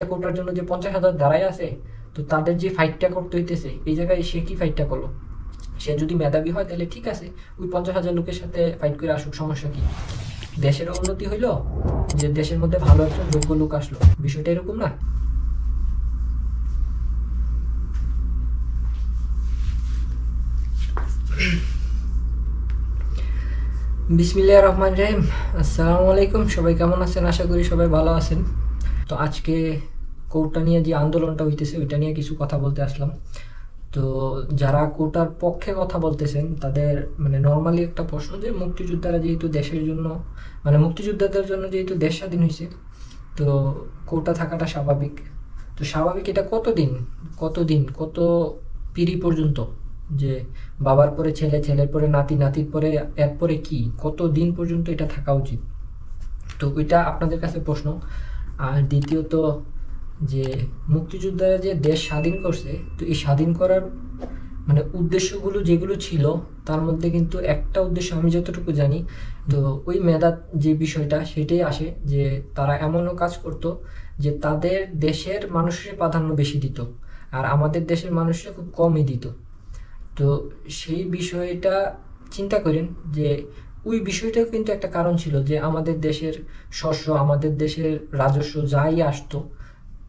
কোটার জন্য যে 50,000 দাঁড়ায় আছে, তো তাদের যে ফাইটটা করতে হইতেছে এই জায়গায় সে কি ফাইটটা করলো? সে যদি মেধাবী হয় তাহলে ঠিক আছে, ওই 50,000 লোকের সাথে ফাইট করে আসুক, সমস্যা কি? দেশেরও উন্নতি হইলো, যে দেশের মধ্যে ভালো একজন যোগ্য লোক আসলো, বিষয়টা এরকম না? বিসমিল্লাহির রহমানির রহিম। আসসালামু আলাইকুম, সবাই কেমন আছেন? আশা করি সবাই ভালো আছেন। তো আজকে কোটা নিয়ে যে আন্দোলনটা হইতেছে ওইটা নিয়ে কিছু কথা বলতে আসলাম। তো যারা কোটার পক্ষে কথা বলতেছেন তাদের নর্মালি একটা প্রশ্ন, যে মুক্তিযোদ্ধারা যেহেতু দেশের জন্য মুক্তিযোদ্ধাদের জন্য যেহেতু দেশ স্বাধীন হয়েছে, তো কোটা থাকাটা স্বাভাবিক। তো স্বাভাবিক এটা কতদিন, কত পিঢ়ি পর্যন্ত, যে বাবার পরে ছেলে, ছেলের পরে নাতি, নাতির পরে এরপরে কি, কত দিন পর্যন্ত এটা থাকা উচিত? তো ওইটা আপনাদের কাছে প্রশ্ন। আর দ্বিতীয়ত, যে মুক্তিযোদ্ধারা যে দেশ স্বাধীন করছে, তো এই স্বাধীন করার উদ্দেশ্যগুলো যেগুলো ছিল, তার মধ্যে কিন্তু একটা উদ্দেশ্য আমি যতটুকু জানি, তো ওই মেধা যে বিষয়টা সেটাই আসে, যে তারা এমনও কাজ করত যে তাদের দেশের মানুষের প্রাধান্য বেশি দিত, আর আমাদের দেশের মানুষরা খুব কমই দিত। তো সেই বিষয়টা চিন্তা করেন, যে ওই বিষয়টাও কিন্তু একটা কারণ ছিল, যে আমাদের দেশের শস্য, আমাদের দেশের রাজস্ব যাই আসতো,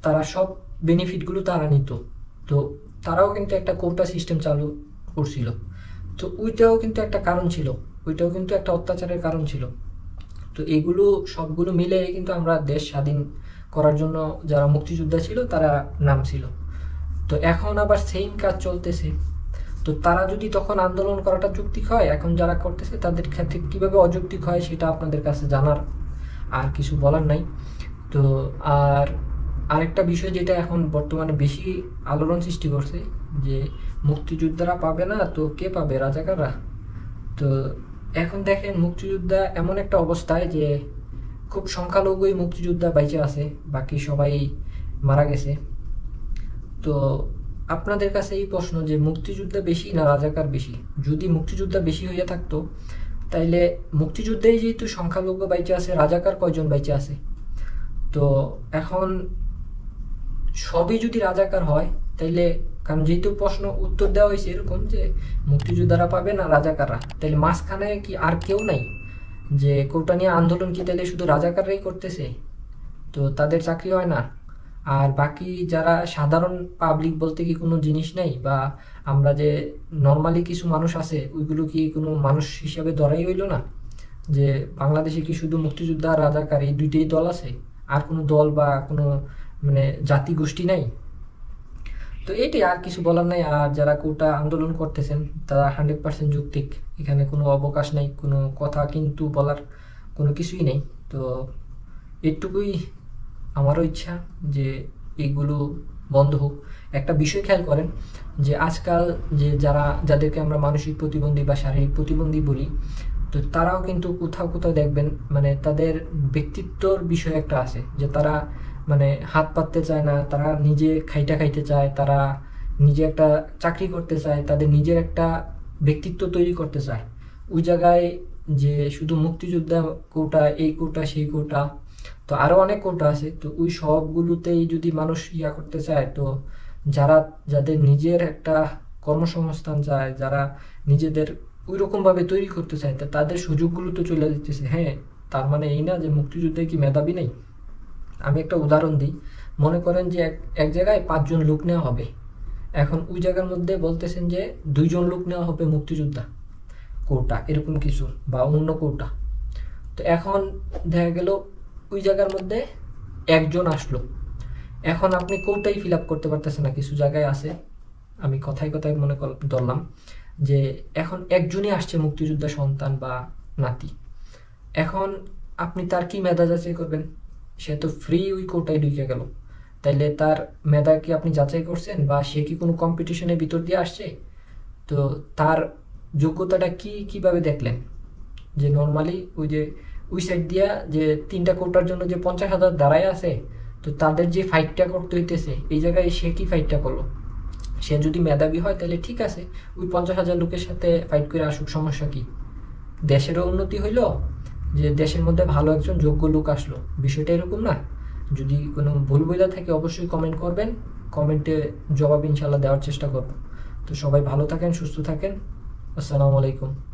তারা সব বেনিফিটগুলো তারা নিত। তো তারাও কিন্তু একটা কোটা সিস্টেম চালু করছিল। তো ওইটাও কিন্তু একটা কারণ ছিল, ওইটাও কিন্তু একটা অত্যাচারের কারণ ছিল। তো এগুলো সবগুলো মিলে কিন্তু আমরা দেশ স্বাধীন করার জন্য যারা মুক্তিযোদ্ধা ছিল তারা নামছিল। তো এখন আবার সেম কাজ চলতেছে। তো তারা যদি তখন আন্দোলন করাটা যৌক্তিক হয়, এখন যারা করতেছে তাদের ক্ষেত্রে কিভাবে অযৌক্তিক হয় সেটা আপনাদের কাছে জানার আর কিছু বলার নাই। তো আর আরেকটা বিষয় যেটা এখন বর্তমানে বেশি আলোড়ন সৃষ্টি করছে, যে মুক্তিযোদ্ধারা পাবে না তো কে পাবে? রাজাকাররা। তো এখন দেখেন, মুক্তিযোদ্ধা এমন একটা অবস্থায় যে খুব সংখ্যালঘুই মুক্তিযোদ্ধা বাইচে আছে, বাকি সবাই মারা গেছে। তো আপনাদের কাছে এই প্রশ্ন, যে মুক্তিযোদ্ধা বেশি না রাজাকার বেশি? যদি মুক্তিযোদ্ধা বেশি হইয়া থাকতো, তাইলে মুক্তিযুদ্ধেই যেহেতু সংখ্যালঘু বাইচে আছে, রাজাকার কয়জন বাইচে আছে? তো এখন সবই যদি রাজাকার হয়, তাইলে, কারণ যেহেতু প্রশ্ন উত্তর দেওয়া হয়েছে এরকম, যে মুক্তিযোদ্ধারা পাবে না রাজাকাররা, তাইলে মাঝখানে কি আর কেউ নাই? যে কোটা নিয়ে আন্দোলন কি তাহলে শুধু রাজাকাররাই করতেছে? তো তাদের চাকরি হয় না? আর বাকি যারা সাধারণ পাবলিক বলতে কি কোনো জিনিস নেই? বা আমরা যে নর্মালি কিছু মানুষ আছে, ওইগুলো কি কোনো মানুষ হিসাবে ধরাই হইল না? যে বাংলাদেশে কি শুধু মুক্তিযোদ্ধা আর রাজাকার এই দুইটাই দল আছে? আর কোনো দল বা কোনো জাতি গোষ্ঠী নাই? তো এইটাই, আর কিছু বলার নাই। আর যারা কোটা আন্দোলন করতেছেন তারা 100% যৌক্তিক, এখানে কোনো অবকাশ নাই, কোনো কথা কিন্তু বলার কোনো কিছুই নেই। তো এটুকুই আমারও ইচ্ছা, যে এগুলো বন্ধ হোক। একটা বিষয় খেয়াল করেন, যে আজকাল যাদেরকে আমরা মানসিক প্রতিবন্ধী বা শারীরিক প্রতিবন্ধী বলি, তো তারাও কিন্তু কোথাও কোথাও দেখবেন, তাদের ব্যক্তিত্বর বিষয় একটা আছে, যে তারা হাত পাততে চায় না, তারা নিজে খাইতে চায়, তারা নিজে একটা চাকরি করতে চায়, তাদের নিজের একটা ব্যক্তিত্ব তৈরি করতে চায়। ওই জায়গায় যে শুধু মুক্তিযোদ্ধা কোটা, এই কোটা সেই কোটা, তো আরো অনেক কোটা আছে, তো ওই সবগুলোতেই যদি মানুষ করতে চায়, তো যাদের নিজের একটা কর্মসংস্থান চায়, যারা নিজেদের ওই রকম ভাবে তৈরি করতে চায়, তা তাদের সুযোগগুলো তো চলে যাচ্ছে। হ্যাঁ, তার মানে এই না যে মুক্তিযুদ্ধে কি মেধাবী নেই। আমি একটা উদাহরণ দিই। মনে করেন যে এক জায়গায় 5 জন লোক নেওয়া হবে, এখন ওই জায়গার মধ্যে বলতেছেন যে 2 জন লোক নেওয়া হবে মুক্তিযোদ্ধা কোটা, এরকম কিছু বা অন্য কোটা। তো এখন দেখা গেল ওই জায়গার মধ্যে একজন আসলো, এখন আপনি কোটাই ফিল আপ করতে পারতেছেন না। কিছু জায়গায় আছে, আমি কথায় কথায় ধরলাম, যে এখন একজনই আসছে মুক্তিযোদ্ধা সন্তান বা নাতি। এখন আপনি তার কি মেধা যাচাই করবেন? সে তো ফ্রি ওই কোটায় ঢুকে গেল, তাইলে তার মেধা কি আপনি যাচাই করছেন? বা সে কি কোনো কম্পিটিশনের ভিতর দিয়ে আসছে? তো তার যোগ্যতাটা কি কিভাবে দেখলেন? যে নর্মালি ওই সাইড দিয়া যে 3টা কোটার জন্য যে 50,000 দাঁড়ায় আছে, তো তাদের যে ফাইটটা করতে হইতেছে এই জায়গায় সে কি ফাইটটা করলো? সে যদি মেধাবী হয় তাহলে ঠিক আছে, ওই 50,000 লোকের সাথে ফাইট করে আসুক, সমস্যা কি? দেশেরও উন্নতি হইলো, যে দেশের মধ্যে ভালো একজন যোগ্য লোক আসলো, বিষয়টা এরকম না? যদি কোনো ভুল বইলা থাকে অবশ্যই কমেন্ট করবেন, কমেন্টে জবাব ইনশাল্লাহ দেওয়ার চেষ্টা করব। তো সবাই ভালো থাকেন, সুস্থ থাকেন। আসসালামু আলাইকুম।